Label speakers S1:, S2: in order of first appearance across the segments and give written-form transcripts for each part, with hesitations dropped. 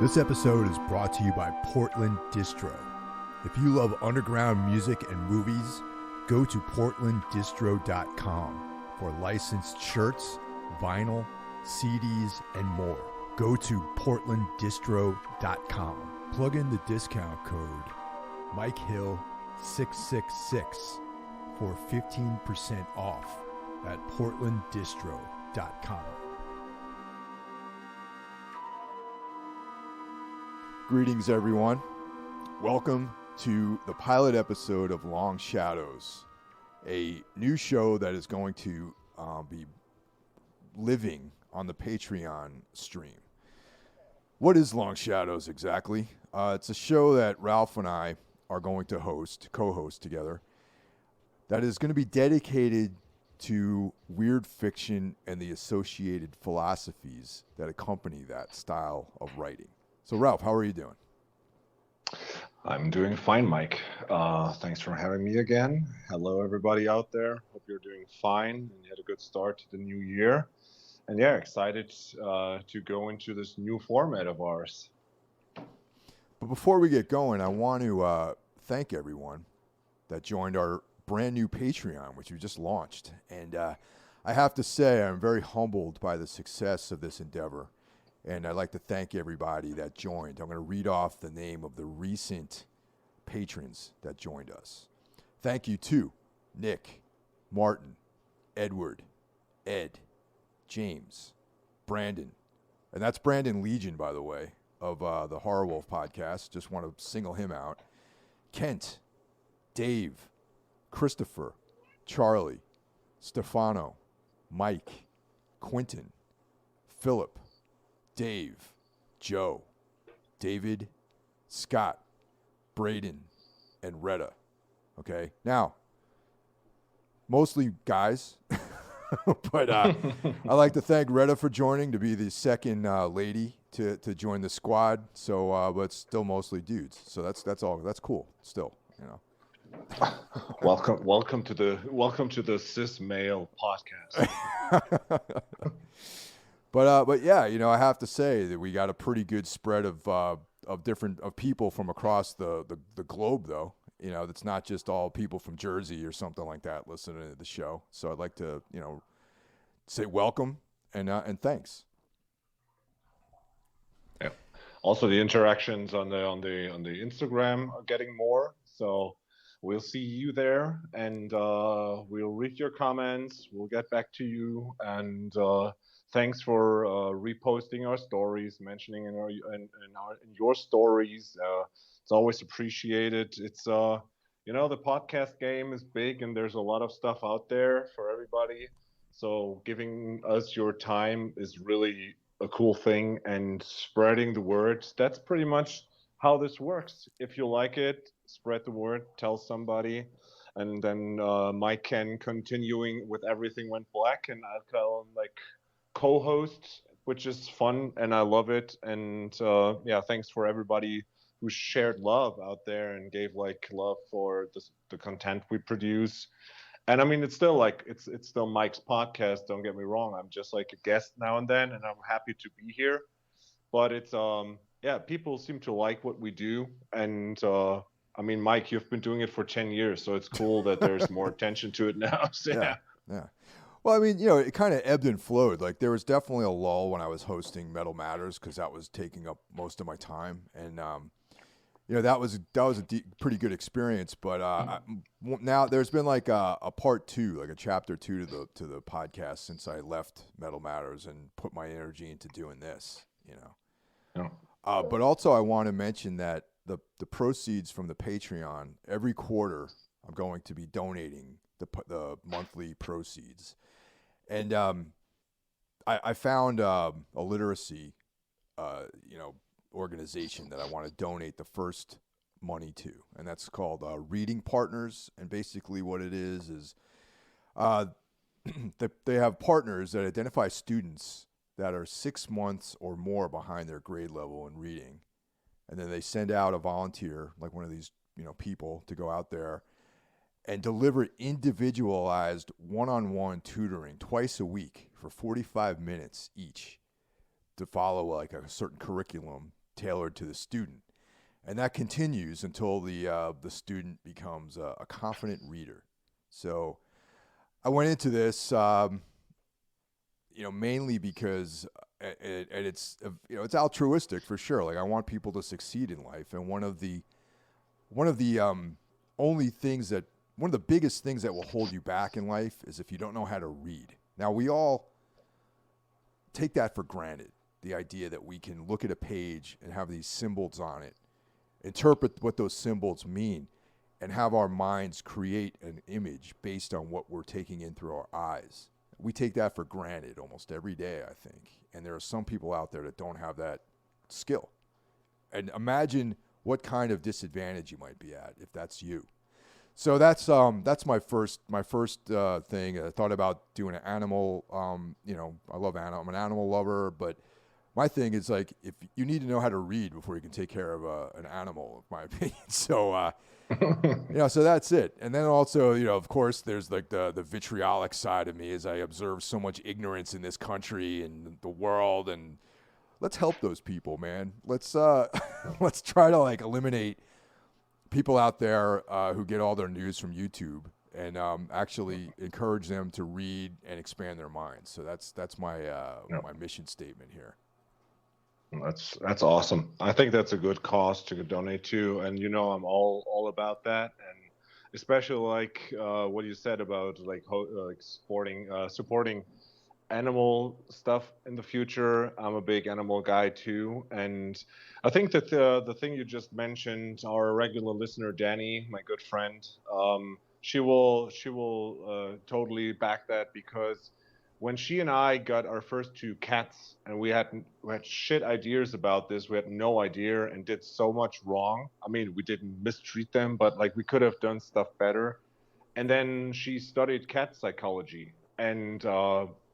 S1: This episode is brought to you by Portland Distro. If you love underground music and movies, go to portlanddistro.com for licensed shirts, vinyl, CDs, and more. Go to portlanddistro.com. Plug in the discount code MikeHill666 for 15% off at portlanddistro.com. Greetings, everyone. Welcome to the pilot episode of Long Shadows, a new show that is going to be living on the Patreon stream. What is Long Shadows exactly? It's a show that Ralph and I are going to co-host together, that is going to be dedicated to weird fiction and the associated philosophies that accompany that style of writing. So, Ralph, how are you doing?
S2: I'm doing fine, Mike. Thanks for having me again. Hello, everybody out there. Hope you're doing fine and you had a good start to the new year. And yeah, excited to go into this new format of ours.
S1: But before we get going, I want to thank everyone that joined our brand new Patreon, which we just launched. And I have to say, I'm very humbled by the success of this endeavor. And I'd like to thank everybody that joined. I'm going to read off the name of the recent patrons that joined us. Thank you to Nick, Martin, Edward, Ed, James, Brandon. And that's Brandon Legion, by the way, of the Horror Wolf podcast. Just want to single him out. Kent, Dave, Christopher, Charlie, Stefano, Mike, Quentin, Philip, Dave, Joe, David, Scott, Braden, and Retta. Okay, now, mostly guys, but I'd like to thank Retta for joining to be the second lady to join the squad. So, but still mostly dudes. So that's all. That's cool. Still, you know.
S2: Welcome to the cis male podcast.
S1: But yeah, you know, I have to say that we got a pretty good spread of people from across the globe, though. You know, it's not just all people from Jersey or something like that listening to the show. So I'd like to, you know, say welcome and thanks.
S2: Yeah. Also, the interactions on the Instagram are getting more. So we'll see you there, and we'll read your comments. We'll get back to you, and thanks for reposting our stories, mentioning in your stories. It's always appreciated. It's you know, the podcast game is big, and there's a lot of stuff out there for everybody. So giving us your time is really a cool thing, and spreading the word. That's pretty much how this works. If you like it, spread the word, tell somebody, and then Mike can continuing with Everything Went Black, and I'll tell him like co-host, which is fun, and I love it. And yeah, thanks for everybody who shared love out there and gave like love for the content we produce. And I mean, it's still like it's still Mike's podcast, don't get me wrong. I'm just like a guest now and then, and I'm happy to be here. But it's yeah, people seem to like what we do. And I mean, Mike, you've been doing it for 10 years, so it's cool that there's more attention to it now. So,
S1: yeah. Well, I mean, you know, it kind of ebbed and flowed. Like, there was definitely a lull when I was hosting Metal Matters because that was taking up most of my time, and you know, that was a pretty good experience. But now there's been like a part two, like a chapter 2 to the podcast since I left Metal Matters and put my energy into doing this. You know, but also I want to mention that the proceeds from the Patreon every quarter, I'm going to be donating the monthly proceeds. And I found a literacy, you know, organization that I want to donate the first money to, and that's called Reading Partners. And basically, what it is they have partners that identify students that are 6 months or more behind their grade level in reading, and then they send out a volunteer, like one of these, you know, people, to go out there and deliver individualized one-on-one tutoring twice a week for 45 minutes each to follow like a certain curriculum tailored to the student. And that continues until the student becomes a confident reader. So I went into this, mainly because it's it's altruistic for sure. Like I want people to succeed in life, and one of the biggest things that will hold you back in life is if you don't know how to read. Now we all take that for granted. The idea that we can look at a page and have these symbols on it, interpret what those symbols mean, and have our minds create an image based on what we're taking in through our eyes. We take that for granted almost every day, I think. And there are some people out there that don't have that skill. And imagine what kind of disadvantage you might be at if that's you. So that's my first thing. I thought about doing an animal. I love animal. I'm an animal lover, but my thing is like if you need to know how to read before you can take care of an animal, in my opinion. So so that's it. And then also, of course, there's like the vitriolic side of me as I observe so much ignorance in this country and the world. And let's help those people, man. Let's let's try to like eliminate people out there who get all their news from YouTube and actually encourage them to read and expand their minds. So that's my my mission statement here.
S2: That's awesome. I think that's a good cause to donate to, and I'm all about that, and especially like what you said about like supporting animal stuff in the future. I'm a big animal guy too, and I think that the thing you just mentioned, our regular listener Danny, my good friend, she will totally back that, because when she and I got our first two cats, and we had shit ideas about this, we had no idea and did so much wrong. I mean, we didn't mistreat them, but like we could have done stuff better. And then she studied cat psychology, and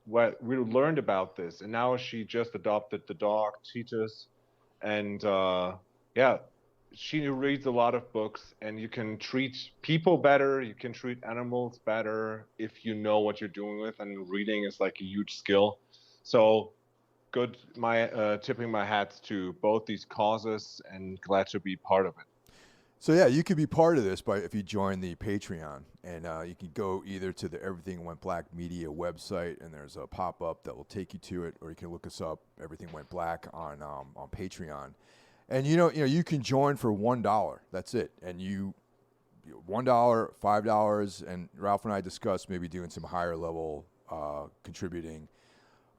S2: what we learned about this, and now she just adopted the dog Titus, and she reads a lot of books, and you can treat people better, you can treat animals better if you know what you're doing with, and reading is like a huge skill. So good, tipping my hats to both these causes, and glad to be part of it.
S1: So yeah, you could be part of this if you join the Patreon, and you can go either to the Everything Went Black Media website, and there's a pop-up that will take you to it, or you can look us up, Everything Went Black, on Patreon. And you can join for $1. That's it. And $1, $5, and Ralph and I discussed maybe doing some higher level contributing.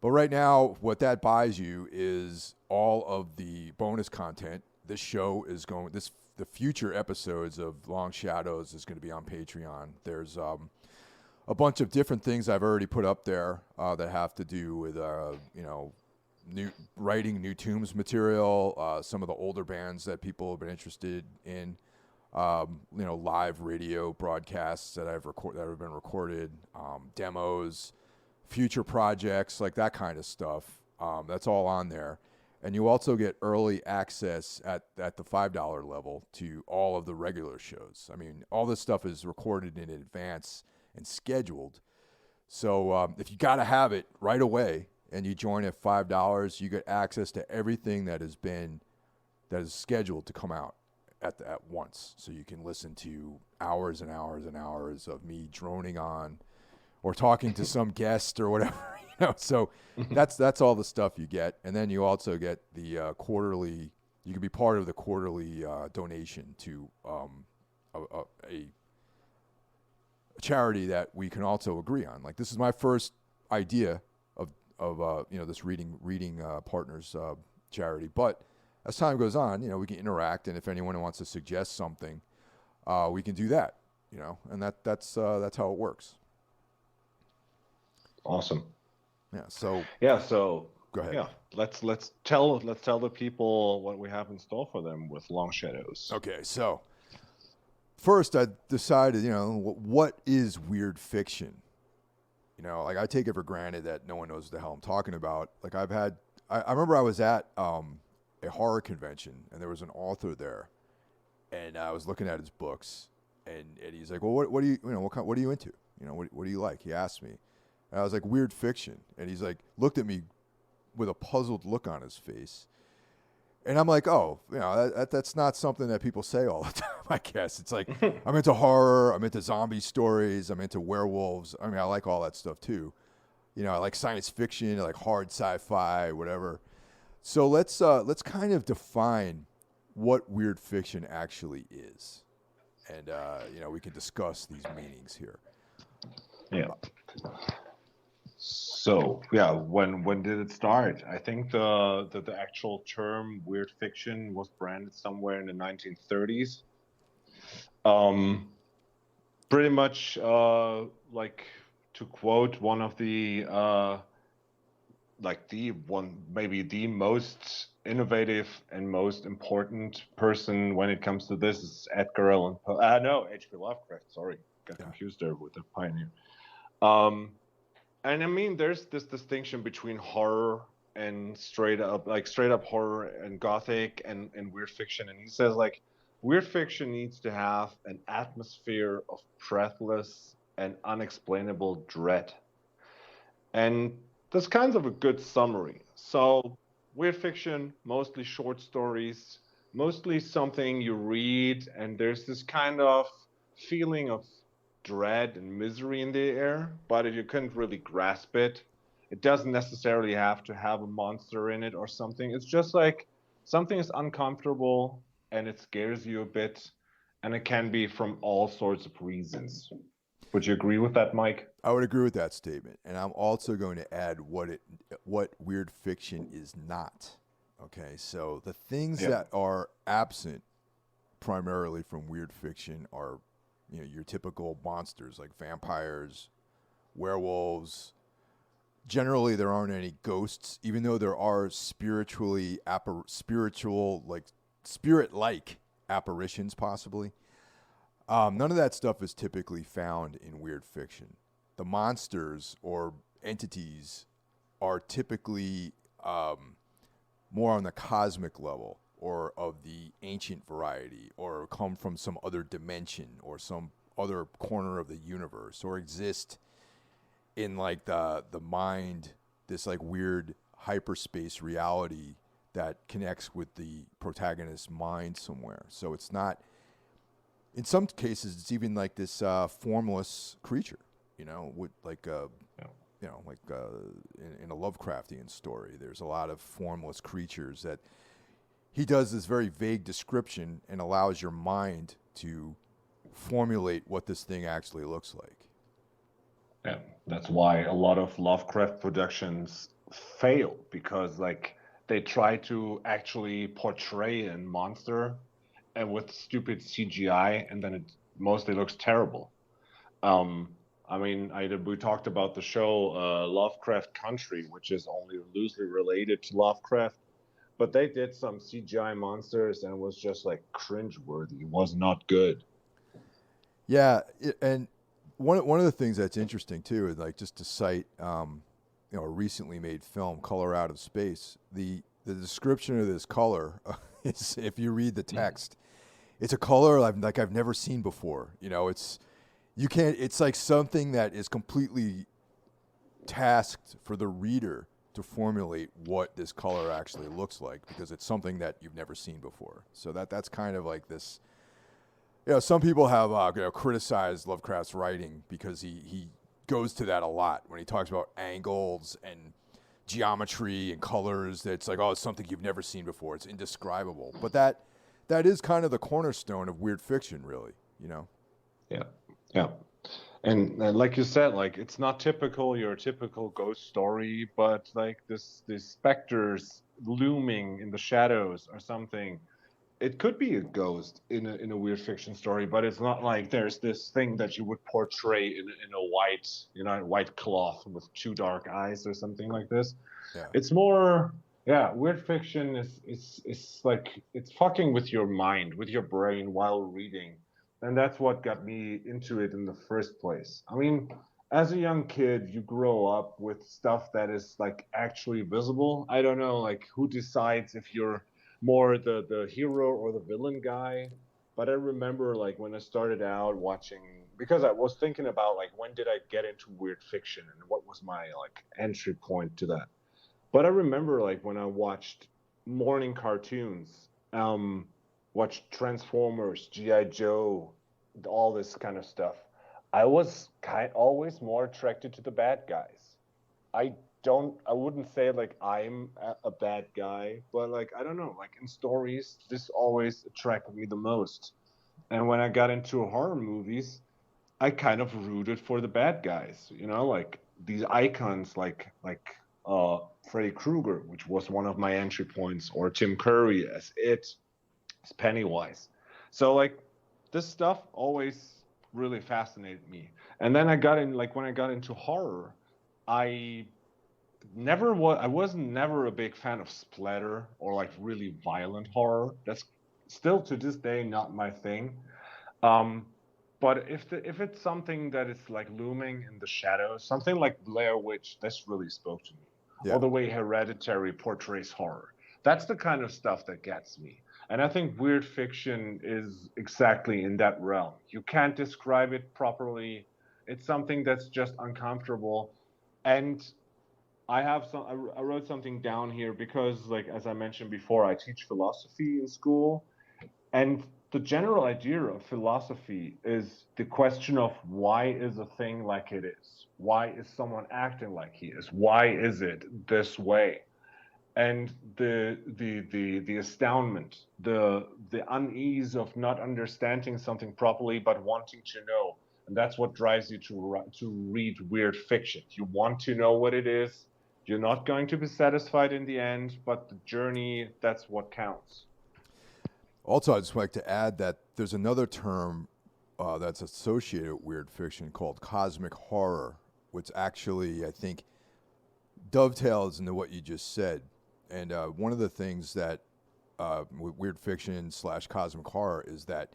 S1: But right now, what that buys you is all of the bonus content. This show is the future episodes of Long Shadows is going to be on Patreon. There's a bunch of different things I've already put up there that have to do with writing new Tombs material, some of the older bands that people have been interested in, live radio broadcasts that have been recorded, demos, future projects, like that kind of stuff. That's all on there. And you also get early access at the $5 level to all of the regular shows. I mean, all this stuff is recorded in advance and scheduled. So if you got to have it right away, and you join at $5, you get access to everything that is scheduled to come out at once. So you can listen to hours and hours and hours of me droning on, or talking to some guest or whatever. So that's all the stuff you get, and then you also get the quarterly. You can be part of the quarterly donation to a charity that we can also agree on. Like, this is my first idea of this reading partners charity. But as time goes on, we can interact, and if anyone wants to suggest something, we can do that. And that's how it works.
S2: Awesome.
S1: Yeah. So. Go ahead.
S2: Yeah. Let's tell the people what we have in store for them with Long Shadows.
S1: Okay. So first, I decided, what is weird fiction? Like, I take it for granted that no one knows what the hell I'm talking about. Like, I remember I was at a horror convention, and there was an author there, and I was looking at his books, and he's like, well, what do you, what are you into? What do you like? He asked me, and I was like, weird fiction. And he's like, looked at me with a puzzled look on his face. And I'm like, oh, that's not something that people say all the time, I guess. It's like, I'm into horror, I'm into zombie stories, I'm into werewolves. I mean, I like all that stuff too. I like science fiction, I like hard sci-fi, whatever. So let's kind of define what weird fiction actually is. And, we can discuss these meanings here.
S2: Yeah. So yeah, when did it start? I think the actual term weird fiction was branded somewhere in the 1930s. Pretty much like, to quote one of the maybe the most innovative and most important person when it comes to this is Edgar Allan Poe. No, H.P. Lovecraft. Sorry, got confused there with the pioneer. And I mean, there's this distinction between horror and straight up horror and gothic and weird fiction. And he says, like, weird fiction needs to have an atmosphere of breathless and unexplainable dread. And that's kind of a good summary. So, weird fiction, mostly short stories, mostly something you read, and there's this kind of feeling of dread and misery in the air, but if you couldn't really grasp it, it doesn't necessarily have to have a monster in it or something. It's just like something is uncomfortable and it scares you a bit, and it can be from all sorts of reasons. Would you agree with that, Mike?
S1: I would agree with that statement, and I'm also going to add what weird fiction is not. Okay, so the things that are absent primarily from weird fiction are, your typical monsters like vampires, werewolves. Generally, there aren't any ghosts, even though there are spirit-like apparitions, possibly. None of that stuff is typically found in weird fiction. The monsters or entities are typically more on the cosmic level or of the ancient variety, or come from some other dimension or some other corner of the universe, or exist in like the mind, this like weird hyperspace reality that connects with the protagonist's mind somewhere. So it's not, in some cases, it's even like this formless creature, with like in a Lovecraftian story, there's a lot of formless creatures that he does this very vague description and allows your mind to formulate what this thing actually looks like.
S2: Yeah, that's why a lot of Lovecraft productions fail, because like they try to actually portray a monster and with stupid CGI, and then it mostly looks terrible. I mean, we talked about the show Lovecraft Country, which is only loosely related to Lovecraft, but they did some CGI monsters and it was just like cringeworthy. It was not good.
S1: Yeah, and one of the things that's interesting too is, like, just to cite a recently made film, Color Out of Space. The description of this color is, if you read the text, it's a color I've never seen before. It's like something that is completely tasked for the reader to formulate what this color actually looks like, because it's something that you've never seen before. So that's kind of like this. Some people have criticized Lovecraft's writing because he goes to that a lot when he talks about angles and geometry and colors. It's like, it's something you've never seen before. It's indescribable. But that is kind of the cornerstone of weird fiction, really.
S2: Yeah. And like you said, like, it's not your typical ghost story, but like these specters looming in the shadows or something. It could be a ghost in a weird fiction story, but it's not like there's this thing that you would portray in a white cloth with two dark eyes or something like this.
S1: Yeah.
S2: It's more, weird fiction is like, it's fucking with your mind, with your brain while reading. And that's what got me into it in the first place. I mean, as a young kid, you grow up with stuff that is like actually visible. I don't know, like, who decides if you're more the hero or the villain guy. But I remember, like, when I started out watching, because I was thinking about, like, when did I get into weird fiction and what was my, like, entry point to that. But I remember, like, when I watched morning cartoons, watched Transformers, GI Joe, all this kind of stuff, I was always more attracted to the bad guys. I I wouldn't say like I'm a bad guy, but like I don't know, like in stories, this always attracted me the most. And when I got into horror movies, I kind of rooted for the bad guys, like these icons uh Freddy Krueger, which was one of my entry points, or Tim Curry as as Pennywise. So like this stuff always really fascinated me. And then when I got into horror, I I wasn't never a big fan of splatter or like really violent horror. That's still to this day not my thing. Um, but if it's something that is like looming in the shadows, something like Blair Witch, this really spoke to me.
S1: Yeah.
S2: Or the way Hereditary portrays horror. That's the kind of stuff that gets me. And I think weird fiction is exactly in that realm. You can't describe it properly. It's something that's just uncomfortable. And I wrote something down here because, like, as I mentioned before, I teach philosophy in school, and the general idea of philosophy is the question of why is a thing like it is? Why is someone acting like he is? Why is it this way? And the astoundment, the unease of not understanding something properly but wanting to know. And that's what drives you to read weird fiction. You want to know what it is. You're not going to be satisfied in the end, but the journey, that's what counts.
S1: Also, I'd just like to add that there's another term that's associated with weird fiction called cosmic horror, which actually, I think, dovetails into what you just said. And one of the things that with weird fiction / cosmic horror is that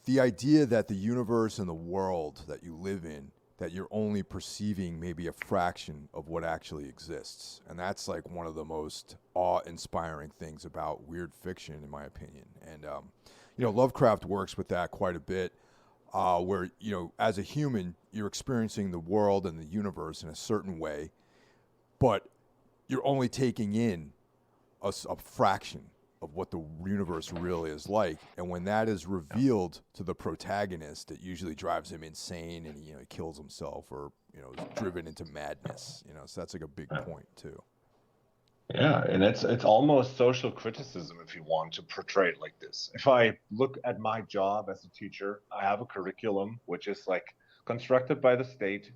S1: the idea that the universe and the world that you live in, that you're only perceiving maybe a fraction of what actually exists. And that's like one of the most awe-inspiring things about weird fiction, in my opinion. And, Lovecraft works with that quite a bit, where, as a human, you're experiencing the world and the universe in a certain way, but you're only taking in a fraction of what the universe really is like. And when that is revealed to the protagonist, it usually drives him insane, and he kills himself, or is driven into madness. So that's like a big point too.
S2: Yeah, and it's almost social criticism if you want to portray it like this. If I look at my job as a teacher, I have a curriculum which is like constructed by the state.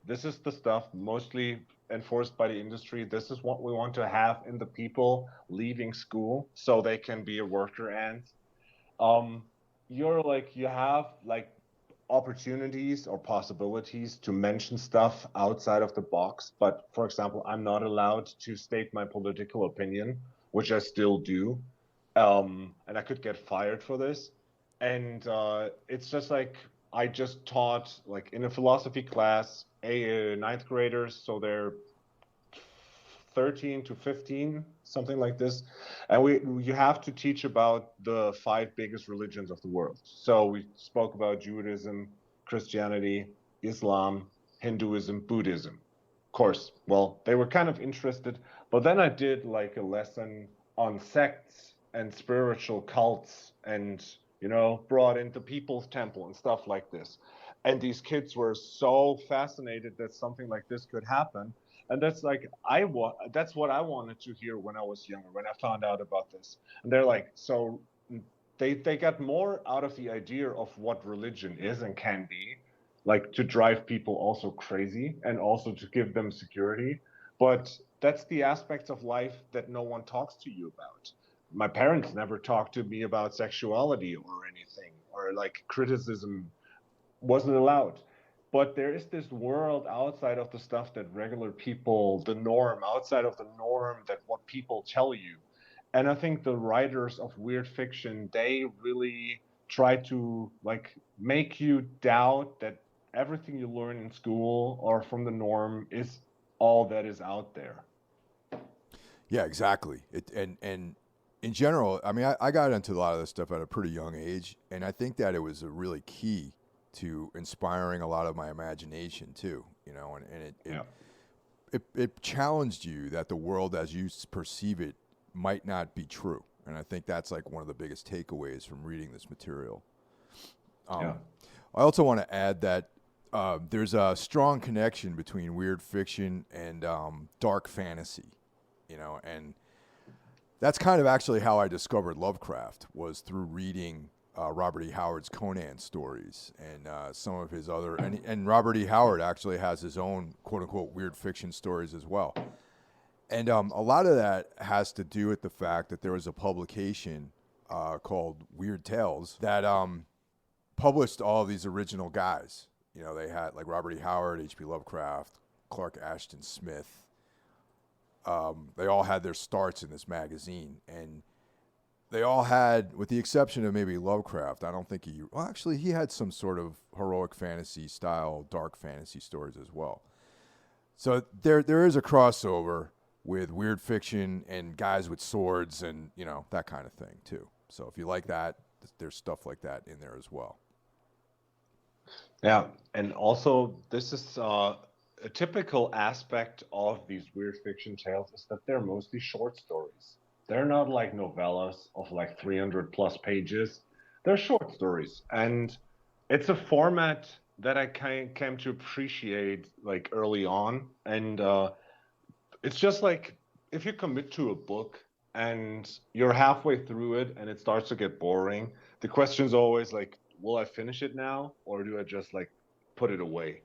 S2: This is the stuff mostly enforced by the industry. This is what we want to have in the people leaving school so they can be a worker ant. Um, you have like opportunities or possibilities to mention stuff outside of the box. But for example, I'm not allowed to state my political opinion, which I still do. And I could get fired for this. And it's just like I just taught like in a philosophy class, ninth graders, so they're 13 to 15, something like this. And you have to teach about the five biggest religions of the world. So we spoke about Judaism, Christianity, Islam, Hinduism, Buddhism. Of course, well, they were kind of interested, but then I did like a lesson on sects and spiritual cults, and brought into People's Temple and stuff like this. And these kids were so fascinated that something like this could happen. And that's like that's what I wanted to hear when I was younger, when I found out about this. And they're like, so they got more out of the idea of what religion is and can be, like to drive people also crazy and also to give them security. But that's the aspects of life that no one talks to you about. My parents never talked to me about sexuality or anything, or like criticism wasn't allowed. But there is this world outside of the stuff that regular people, the norm, outside of the norm, that what people tell you. And I think the writers of weird fiction, they really try to like make you doubt that everything you learn in school or from the norm is all that is out there.
S1: Yeah, exactly. And in general, I mean, I got into a lot of this stuff at a pretty young age, and I think that it was a really key to inspiring a lot of my imagination too, and it challenged you that the world as you perceive it might not be true. And I think that's like one of the biggest takeaways from reading this material.
S2: Yeah.
S1: I also want to add that there's a strong connection between weird fiction and dark fantasy, and that's kind of actually how I discovered Lovecraft, was through reading Robert E. Howard's Conan stories and some of his other, and Robert E. Howard actually has his own quote unquote weird fiction stories as well. And a lot of that has to do with the fact that there was a publication called Weird Tales that published all of these original guys. They had like Robert E. Howard, H.P. Lovecraft, Clark Ashton Smith. They all had their starts in this magazine, and they all had, with the exception of maybe Lovecraft, I don't think he had some sort of heroic fantasy style, dark fantasy stories as well. So there is a crossover with weird fiction and guys with swords and, that kind of thing too. So if you like that, there's stuff like that in there as well.
S2: Yeah, and also this is a typical aspect of these weird fiction tales is that they're mostly short stories. They're not like novellas of like 300 plus pages. They're short stories, and it's a format that I came to appreciate like early on. And it's just like if you commit to a book and you're halfway through it and it starts to get boring, the question's always like, will I finish it now, or do I just like put it away?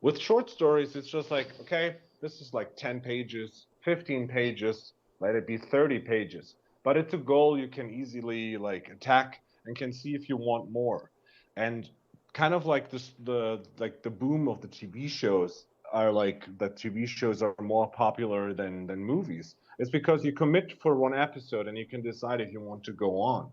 S2: With short stories, it's just like, okay, this is like 10 pages, 15 pages, let it be 30 pages. But it's a goal you can easily like attack and can see if you want more. And kind of like this, the boom of the TV shows are like that TV shows are more popular than movies. It's because you commit for one episode and you can decide if you want to go on.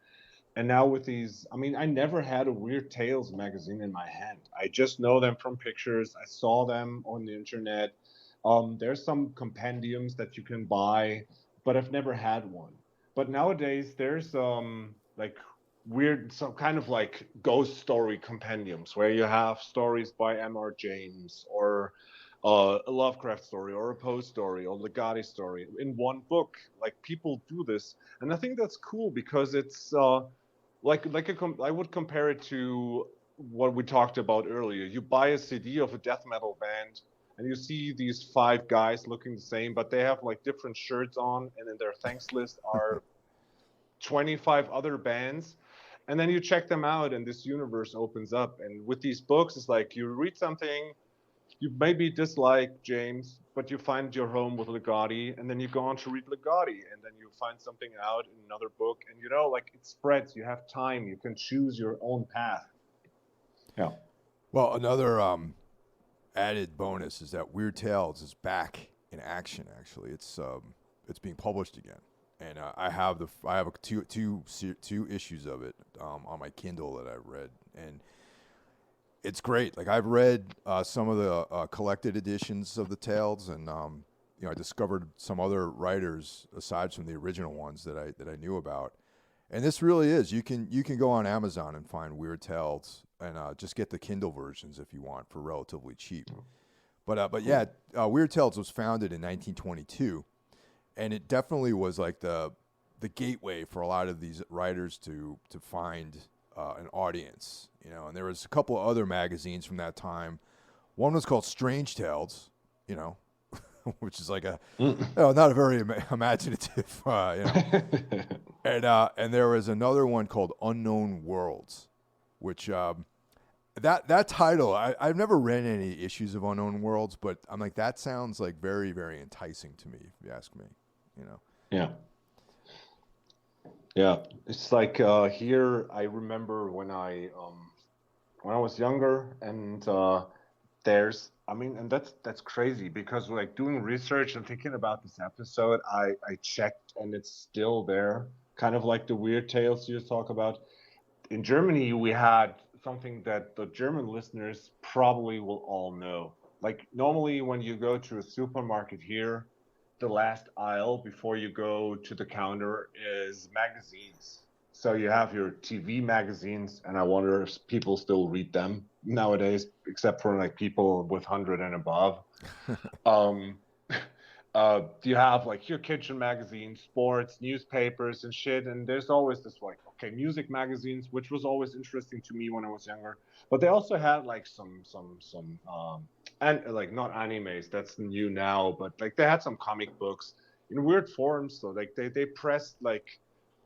S2: And now with these, I mean, I never had a Weird Tales magazine in my hand. I just know them from pictures. I saw them on the internet. There's some compendiums that you can buy, but I've never had one. But nowadays, there's like weird, some kind of like ghost story compendiums where you have stories by M.R. James or a Lovecraft story or a Poe story or the Gotti story in one book. Like people do this, and I think that's cool because it's I would compare it to what we talked about earlier. You buy a CD of a death metal band, and you see these 5 guys looking the same, but they have like different shirts on, and in their thanks list are 25 other bands. And then you check them out, and this universe opens up. And with these books, it's like you read something, you maybe dislike James, but you find your home with Ligotti, and then you go on to read Ligotti, and then you find something out in another book, and like it spreads. You have time. You can choose your own path. Yeah.
S1: Well, another added bonus is that Weird Tales is back in action. Actually, it's being published again, and I have two issues of it on my Kindle that I've read, and it's great. Like I've read some of the collected editions of the tales, and I discovered some other writers aside from the original ones that I knew about. And this really is, you can go on Amazon and find Weird Tales and just get the Kindle versions if you want for relatively cheap. But yeah, Weird Tales was founded in 1922, and it definitely was like the gateway for a lot of these writers to find an audience, and there was a couple of other magazines from that time. One was called Strange Tales, which is like not a very imaginative, and there was another one called Unknown Worlds, which that title, I've never read any issues of Unknown Worlds, but I'm like, that sounds like very, very enticing to me, if you ask me,
S2: Yeah. Yeah, it's like here. I remember when I was younger, and and that's crazy because like doing research and thinking about this episode, I checked and it's still there. Kind of like the Weird Tales you talk about. In Germany, we had something that the German listeners probably will all know. Like normally, when you go to a supermarket here, the last aisle before you go to the counter is magazines. So you have your TV magazines, and I wonder if people still read them nowadays, except for like people with 100 and above. you have like your kitchen magazines, sports, newspapers, and shit. And there's always this like, okay, music magazines, which was always interesting to me when I was younger. But they also had like and like not animes, that's new now, but like they had some comic books in weird forms. So like they pressed like,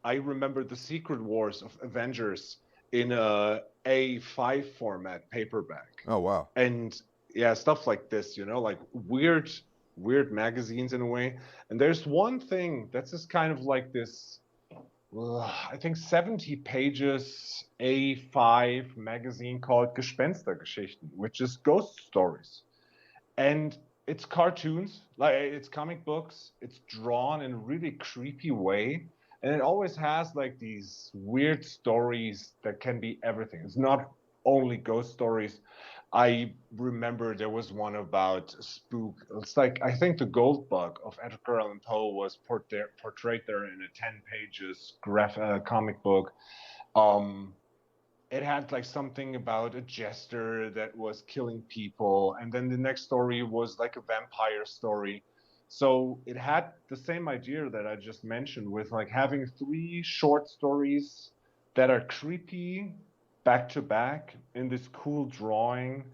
S2: I remember the Secret Wars of Avengers in a A5 format paperback,
S1: Oh wow.
S2: and yeah, stuff like this, like weird magazines in a way. And there's one thing that's just kind of like this, I think 70 pages A5 magazine called Gespenstergeschichten, which is ghost stories. And it's cartoons, like it's comic books. It's drawn in a really creepy way, and it always has like these weird stories that can be everything. It's not only ghost stories. I remember there was one about a spook. It's like, I think the Gold Bug of Edgar Allan Poe was portrayed there in a 10 pages comic book. Um, it had like something about a jester that was killing people, and then the next story was like a vampire story. So it had the same idea that I just mentioned, with like having three short stories that are creepy back to back in this cool drawing.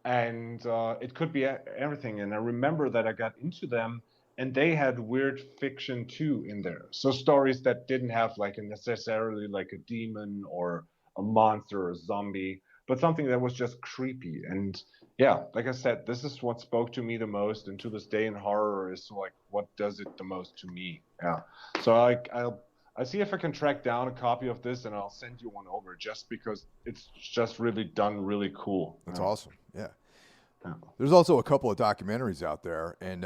S2: And it could be everything. And I remember that I got into them, and they had weird fiction too in there, so stories that didn't have like a necessarily like a demon or a monster or a zombie, but something that was just creepy. And yeah, like I said, this is what spoke to me the most. And to this day in horror is like, what does it the most to me? Yeah. So I see if I can track down a copy of this, and I'll send you one over, just because it's just really done really cool.
S1: That's
S2: Yeah.
S1: awesome. Yeah.
S2: Yeah.
S1: There's also a couple of documentaries out there, and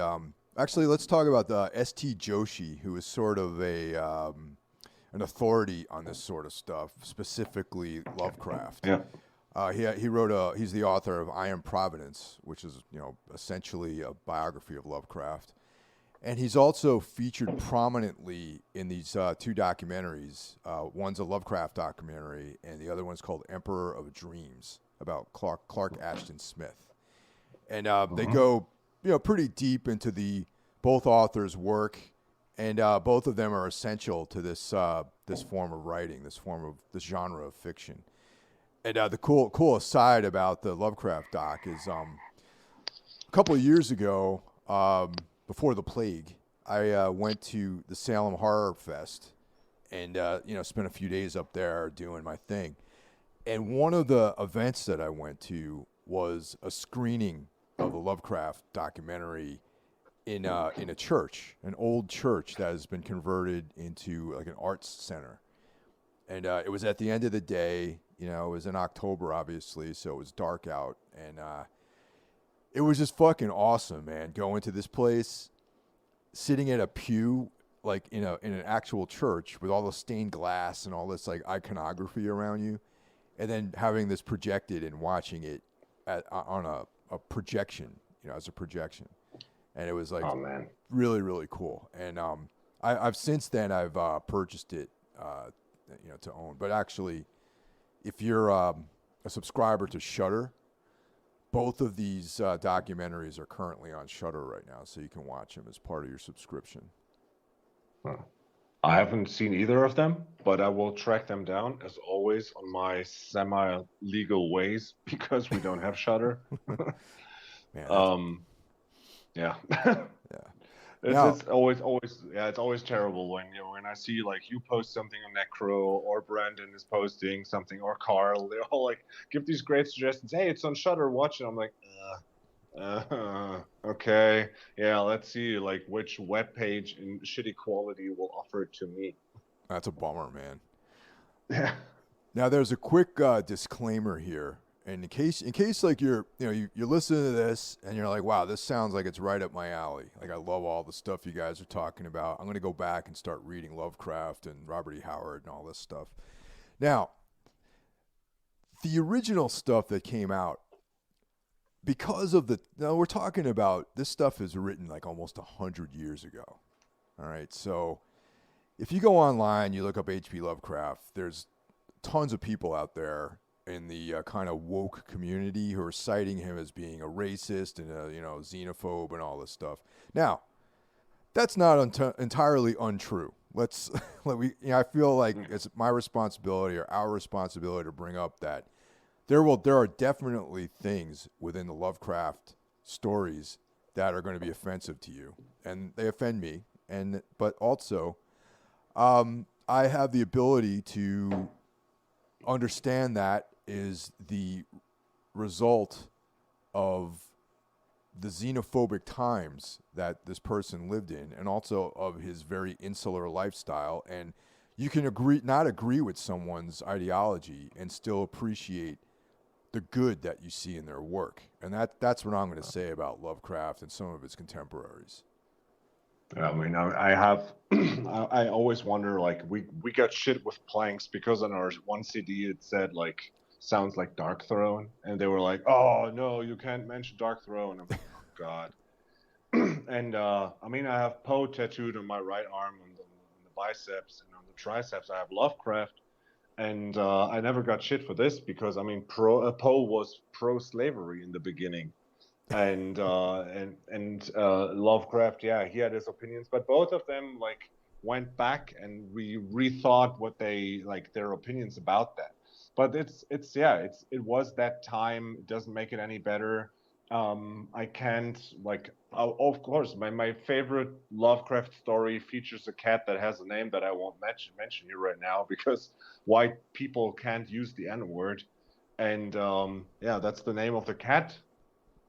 S1: actually, let's talk about the S.T. Joshi, who is sort of an authority on this sort of stuff, specifically Lovecraft.
S2: Yeah.
S1: He's the author of I Am Providence, which is essentially a biography of Lovecraft, and he's also featured prominently in these two documentaries. One's a Lovecraft documentary, and the other one's called Emperor of Dreams, about Clark Ashton Smith. And they go, pretty deep into both authors' work, and both of them are essential to this form of writing, this genre of fiction. And the cool aside about the Lovecraft doc is a couple of years ago, before the plague, I went to the Salem Horror Fest, and spent a few days up there doing my thing. And one of the events that I went to was a screening of the Lovecraft documentary in a church, an old church that has been converted into like an arts center. And it was at the end of the day. It was in October, obviously, so it was dark out, and it was just fucking awesome, man. Going to this place, sitting at a pew, like in an actual church with all the stained glass and all this like iconography around you, and then having this projected and watching it on a projection, as a projection, and it was like,
S2: Oh man.
S1: really, really cool. And I've since then I've purchased it, to own. But actually, if you're a subscriber to Shudder, both of these documentaries are currently on Shudder right now, so you can watch them as part of your subscription.
S2: I haven't seen either of them, but I will track them down, as always, on my semi-legal ways, because we don't have Shudder.
S1: Man,
S2: Yeah.
S1: Yeah.
S2: It's always terrible when I see like you post something on Necro, or Brandon is posting something, or Carl. They all like give these great suggestions. Hey, it's on Shudder, watch it. I'm like, okay, yeah, let's see like which web page in shitty quality will offer it to me.
S1: That's a bummer, man.
S2: Yeah.
S1: Now, there's a quick disclaimer here. And in case like you're listening to this and you're like, wow, this sounds like it's right up my alley. Like, I love all the stuff you guys are talking about. I'm going to go back and start reading Lovecraft and Robert E. Howard and all this stuff. Now, the original stuff that came out, because of we're talking about, this stuff is written like almost 100 years ago. All right. So if you go online, you look up H.P. Lovecraft, there's tons of people out there in the kind of woke community who are citing him as being a racist and a xenophobe and all this stuff. Now, That's not entirely untrue. I feel like it's my responsibility or our responsibility to bring up that there are definitely things within the Lovecraft stories that are going to be offensive to you, and they offend me. But also, I have the ability to understand that is the result of the xenophobic times that this person lived in, and also of his very insular lifestyle. And you can not agree with someone's ideology and still appreciate the good that you see in their work. And that's what I'm going to say about Lovecraft and some of his contemporaries.
S2: I mean, I have, I always wonder, like, we got shit with planks because on our one CD it said, like, sounds like Dark Throne. And they were like, oh, no, you can't mention Dark Throne. I'm like, oh, God. And, I mean, I have Poe tattooed on my right arm, on the biceps, and on the triceps I have Lovecraft. And I never got shit for this because, I mean, Poe was pro-slavery in the beginning. And Lovecraft, yeah, he had his opinions, but both of them like went back and rethought what they like their opinions about that. But it was that time. It doesn't make it any better. I can't like of course my favorite Lovecraft story features a cat that has a name that I won't mention here right now because white people can't use the N-word, and yeah, that's the name of the cat.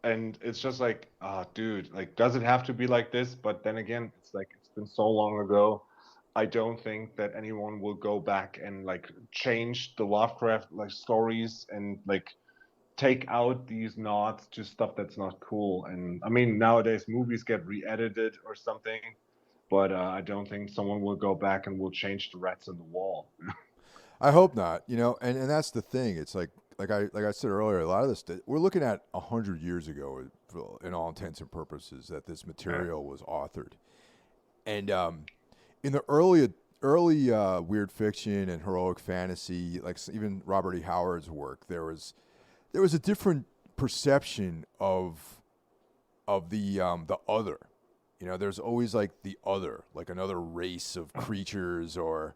S2: And it's just like, dude, like, does it have to be like this? But then again, it's like, it's been so long ago. I don't think that anyone will go back and like change the Lovecraft like stories and like take out these nods to stuff that's not cool. And I mean, nowadays movies get re-edited or something, but I don't think someone will go back and will change the rats on the wall.
S1: I hope not, and that's the thing. It's like I said earlier, a lot of this we're looking at 100 years ago, in all intents and purposes, that this material was authored, and in the early weird fiction and heroic fantasy, like even Robert E. Howard's work, there was a different perception of the other. There's always like the other, like another race of creatures, or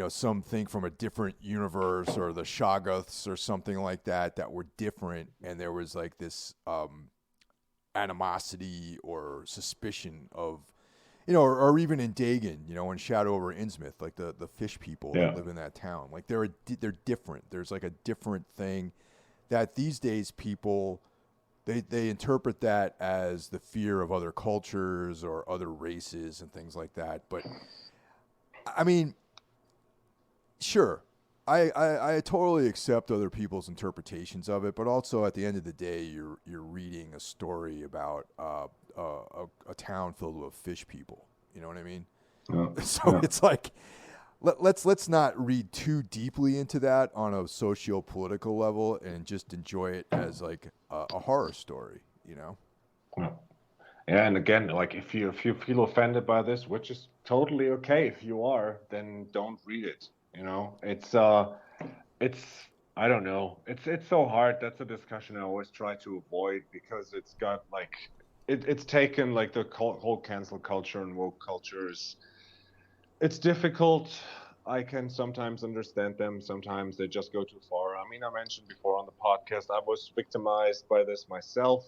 S1: something from a different universe, or the Shoggoths or something like that were different, and there was like this animosity or suspicion of, or even in Dagon, in Shadow over Innsmouth, like the fish people that live in that town, like they're different. There's like a different thing that these days people they interpret that as the fear of other cultures or other races and things like that. But I mean, sure, I totally accept other people's interpretations of it, but also at the end of the day, you're reading a story about a town filled with fish people. You know what I mean? It's like, let's not read too deeply into that on a socio-political level, and just enjoy it as like a horror story.
S2: Yeah, and again, like if you feel offended by this, which is totally okay, if you are, then don't read it. It's I don't know. It's so hard. That's a discussion I always try to avoid because it's got like it's taken like the whole cancel culture and woke cultures. It's difficult. I can sometimes understand them. Sometimes they just go too far. I mean, I mentioned before on the podcast, I was victimized by this myself.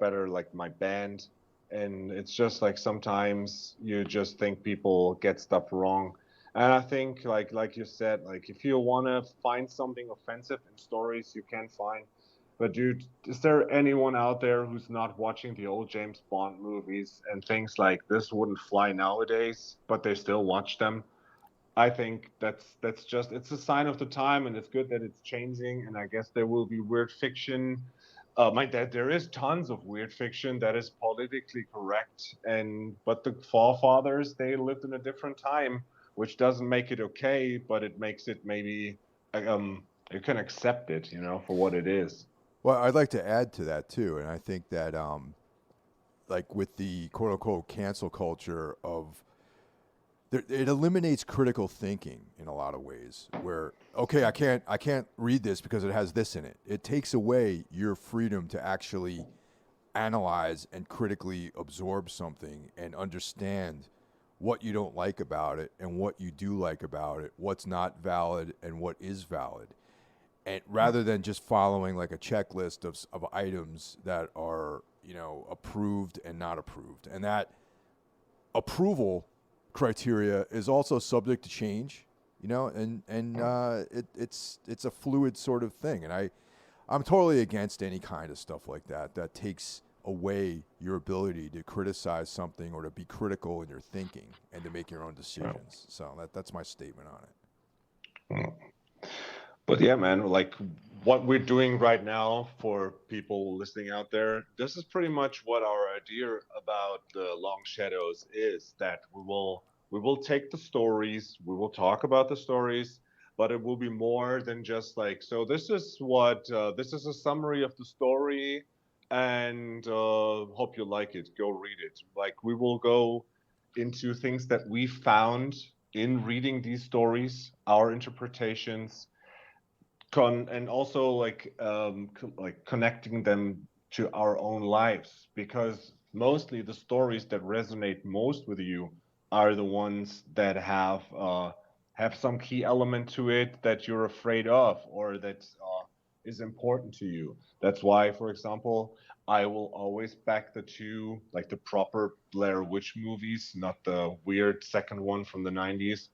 S2: Better like my band, and it's just like sometimes you just think people get stuff wrong. And I think like you said, like if you want to find something offensive in stories, you can find. But dude, is there anyone out there who's not watching the old James Bond movies and thinks like this wouldn't fly nowadays, but they still watch them? I think that's just it's a sign of the time, and it's good that it's changing. And I guess there will be weird fiction. There is tons of weird fiction that is politically correct, but the forefathers they lived in a different time, which doesn't make it okay, but it makes it maybe you can accept it, for what it is.
S1: Well, I'd like to add to that too, and I think that like with the quote unquote cancel culture of it eliminates critical thinking in a lot of ways. Where okay, I can't read this because it has this in it. It takes away your freedom to actually analyze and critically absorb something and understand what you don't like about it and what you do like about it, what's not valid and what is valid. And rather than just following like a checklist of items that are, you know, approved and not approved. And that approval criteria is also subject to change, you know, it's a fluid sort of thing. And I'm totally against any kind of stuff like that that takes away your ability to criticize something or to be critical in your thinking and to make your own decisions. So that's my statement on it.
S2: But yeah, man, like what we're doing right now for people listening out there, this is pretty much what our idea about the Long Shadows is, that we will take the stories, we will talk about the stories, but it will be more than just like, so this is what this is a summary of the story, and hope you like it, go read it. Like we will go into things that we found in reading these stories, our interpretations, and also like connecting them to our own lives, because mostly the stories that resonate most with you are the ones that have some key element to it that you're afraid of, or that is important to you. That's why, for example, I will always back the two, like the proper Blair Witch movies, not the weird second one from the 90s,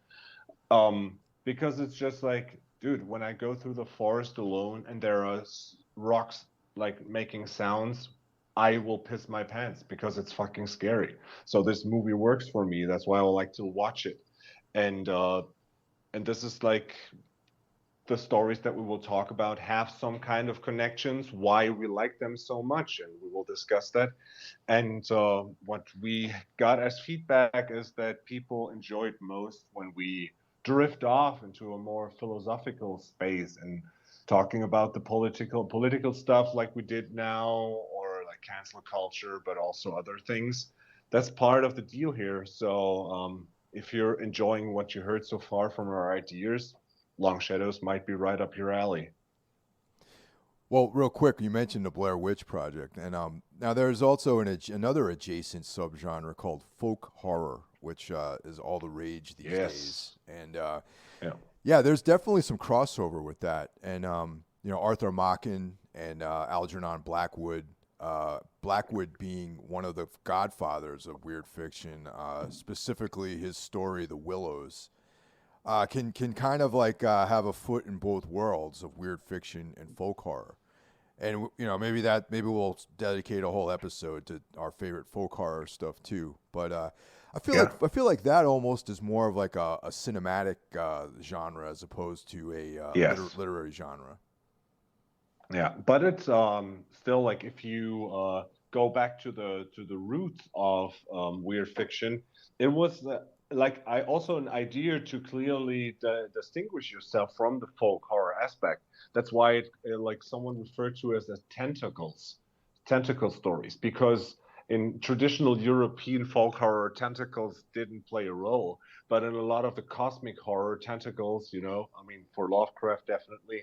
S2: because it's just like, dude, when I go through the forest alone and there are rocks like making sounds, I will piss my pants because it's fucking scary. So this movie works for me. That's why I like to watch it. And this is like, the stories that we will talk about have some kind of connections, why we like them so much, and we will discuss that. And what we got as feedback is that people enjoyed most when we drift off into a more philosophical space and talking about the political stuff like we did now, or like cancel culture, but also other things. That's part of the deal here. So if you're enjoying what you heard so far from our ideas, Long Shadows might be right up your alley.
S1: Well, real quick, you mentioned the Blair Witch Project, and now there's also another adjacent subgenre called folk horror, which is all the rage these days. And yeah, there's definitely some crossover with that. And you know, Arthur Machen and Algernon Blackwood, Blackwood being one of the godfathers of weird fiction, specifically his story, The Willows. Can kind of like have a foot in both worlds of weird fiction and folk horror, and you know maybe we'll dedicate a whole episode to our favorite folk horror stuff too. But I feel like that almost is more of like a cinematic genre as opposed to a literary genre.
S2: Yeah, but it's still like, if you go back to the roots of weird fiction, it was like I also an idea to clearly distinguish yourself from the folk horror aspect. That's why like someone referred to as tentacle stories, because in traditional European folk horror, tentacles didn't play a role, but in a lot of the cosmic horror, tentacles, you know, I mean, for Lovecraft definitely,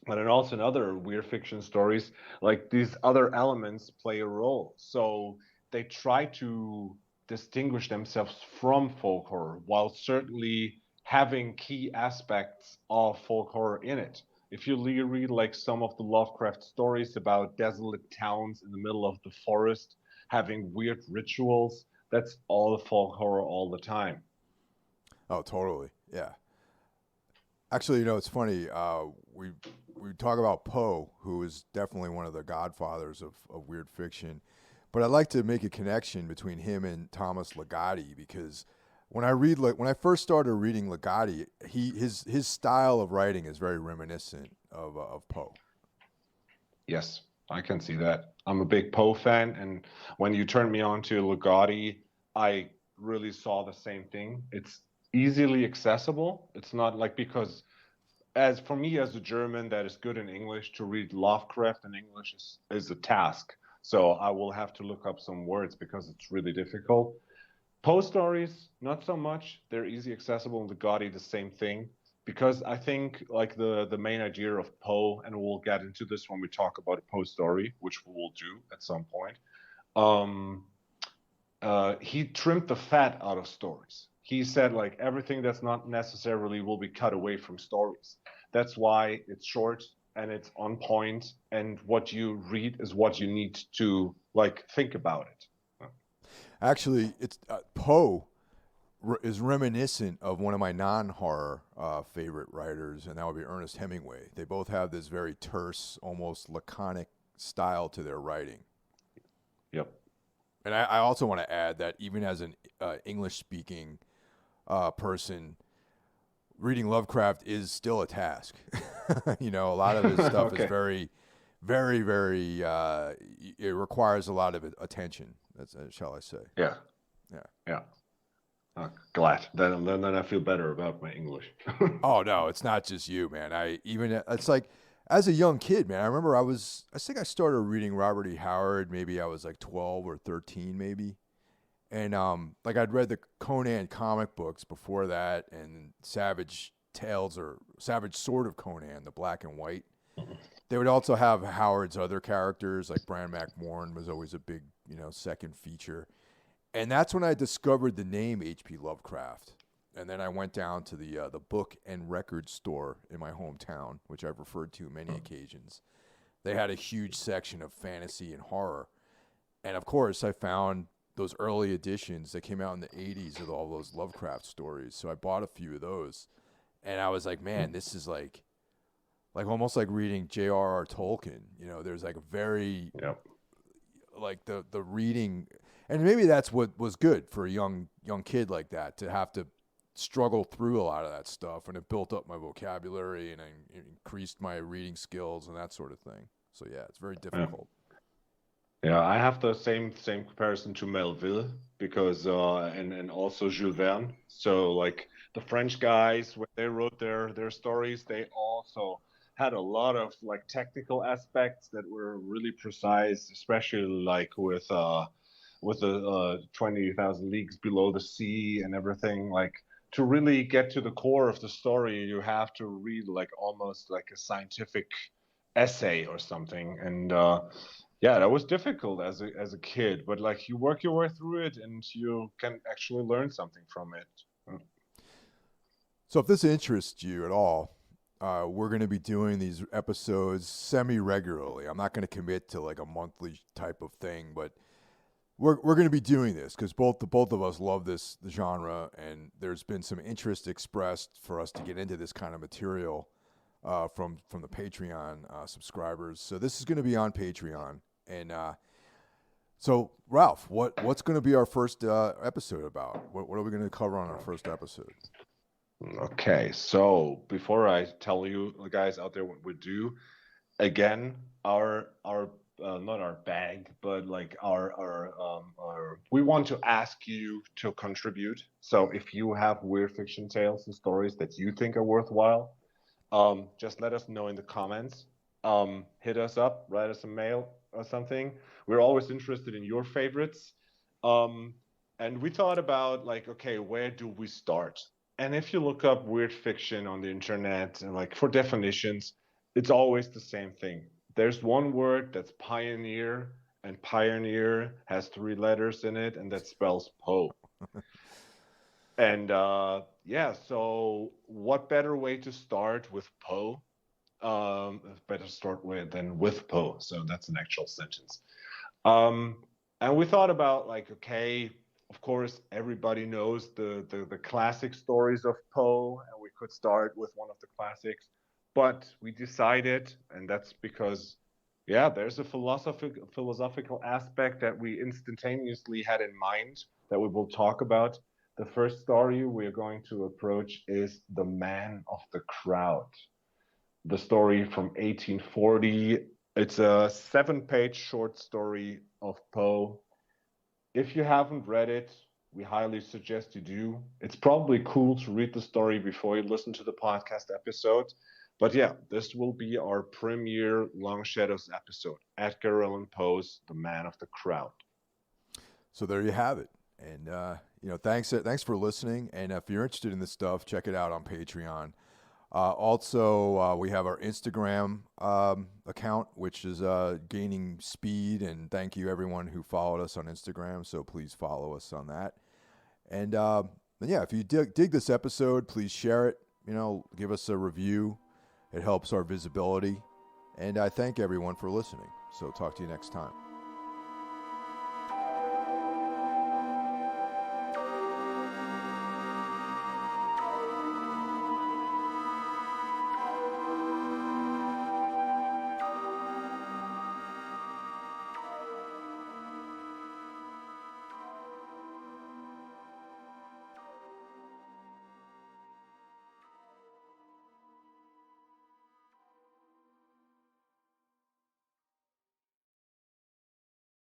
S2: but then also in other weird fiction stories, like these other elements play a role. So they try to distinguish themselves from folk horror while certainly having key aspects of folk horror in it. If you read like some of the Lovecraft stories about desolate towns in the middle of the forest having weird rituals, that's all folk horror all the time.
S1: Oh, totally. Yeah. Actually, you know, it's funny. We talk about Poe, who is definitely one of the godfathers of weird fiction, but I'd like to make a connection between him and Thomas Ligotti, because when I first started reading Ligotti, his style of writing is very reminiscent of Poe.
S2: Yes, I can see that. I'm a big Poe fan, and when you turned me on to Ligotti, I really saw the same thing. It's easily accessible. It's not like, because as for me as a German that is good in English, to read Lovecraft in English is a task. So I will have to look up some words because it's really difficult. Poe stories, not so much. They're easy accessible, and Ligotti, the same thing. because I think like the main idea of Poe, and we'll get into this when we talk about a Poe story, which we will do at some point. Um, he trimmed the fat out of stories. He said like everything that's not necessarily will be cut away from stories. That's why it's short and it's on point, and what you read is what you need to like think about it.
S1: Actually, it's Poe is reminiscent of one of my non-horror favorite writers, and that would be Ernest Hemingway. They both have this very terse, almost laconic style to their writing.
S2: Yep.
S1: And I also want to add that even as an English-speaking person, reading Lovecraft is still a task. You know, a lot of his stuff
S2: Okay.
S1: is very, very, very. It requires a lot of attention. That's shall I say?
S2: Yeah.
S1: Yeah.
S2: Yeah. Glad. Then I feel better about my English.
S1: Oh no, it's not just you, man. It's like as a young kid, man. I remember I think I started reading Robert E. Howard. Maybe I was like 12 or 13, maybe. And like I'd read the Conan comic books before that, and Savage Tales or Savage Sword of Conan, the black and white. They would also have Howard's other characters, like Bran McMorn was always a big, second feature. And that's when I discovered the name H.P. Lovecraft. And then I went down to the book and record store in my hometown, which I've referred to many occasions. They had a huge section of fantasy and horror. And of course, I found those early editions that came out in the 80s with all those Lovecraft stories. So I bought a few of those. And I was like, man, this is like almost like reading J.R.R. Tolkien. There's like a very, like the reading. And maybe that's what was good for a young kid like that, to have to struggle through a lot of that stuff. And it built up my vocabulary and increased my reading skills and that sort of thing. So yeah, it's very difficult.
S2: Yeah, I have the same comparison to Melville because and also Jules Verne. So like the French guys, when they wrote their stories, they also had a lot of like technical aspects that were really precise, especially like with the 20,000 Leagues Below the Sea and everything. Like to really get to the core of the story, you have to read like almost like a scientific essay or something. And yeah, that was difficult as a kid, but like you work your way through it and you can actually learn something from it.
S1: So if this interests you at all, we're going to be doing these episodes semi-regularly. I'm not going to commit to like a monthly type of thing, but we're going to be doing this because both of us love the genre, and there's been some interest expressed for us to get into this kind of material from the Patreon subscribers. So this is going to be on Patreon. And so, Ralph, what's going to be our first episode about? What are we going to cover on our first episode?
S2: Okay, so before I tell you guys out there what we do, again, our not our bag, but like our we want to ask you to contribute. So if you have weird fiction tales and stories that you think are worthwhile, just let us know in the comments. Hit us up, write us a mail or something. We're always interested in your favorites. And we thought about like, okay, where do we start? And if you look up weird fiction on the internet and like for definitions, it's always the same thing. There's one word that's pioneer, and pioneer has 3 letters in it, and that spells Poe. And yeah, so what better way to start with Poe? Better start with Poe. So that's an actual sentence. And we thought about like, okay, of course, everybody knows the classic stories of Poe, and we could start with one of the classics. But we decided, and that's because, yeah, there's a philosophical aspect that we instantaneously had in mind that we will talk about. The first story we're going to approach is The Man of the Crowd. The story from 1840. It's a 7-page short story of Poe. If you haven't read it, we highly suggest you do. It's probably cool to read the story before you listen to the podcast episode. But yeah, this will be our premiere Long Shadows episode, Edgar Allan Poe's The Man of the Crowd.
S1: So there you have it. And, thanks for listening. And if you're interested in this stuff, check it out on Patreon. Also, we have our Instagram account, which is gaining speed. And thank you, everyone who followed us on Instagram. So please follow us on that. And yeah, if you dig this episode, please share it. Give us a review. It helps our visibility. And I thank everyone for listening. So talk to you next time.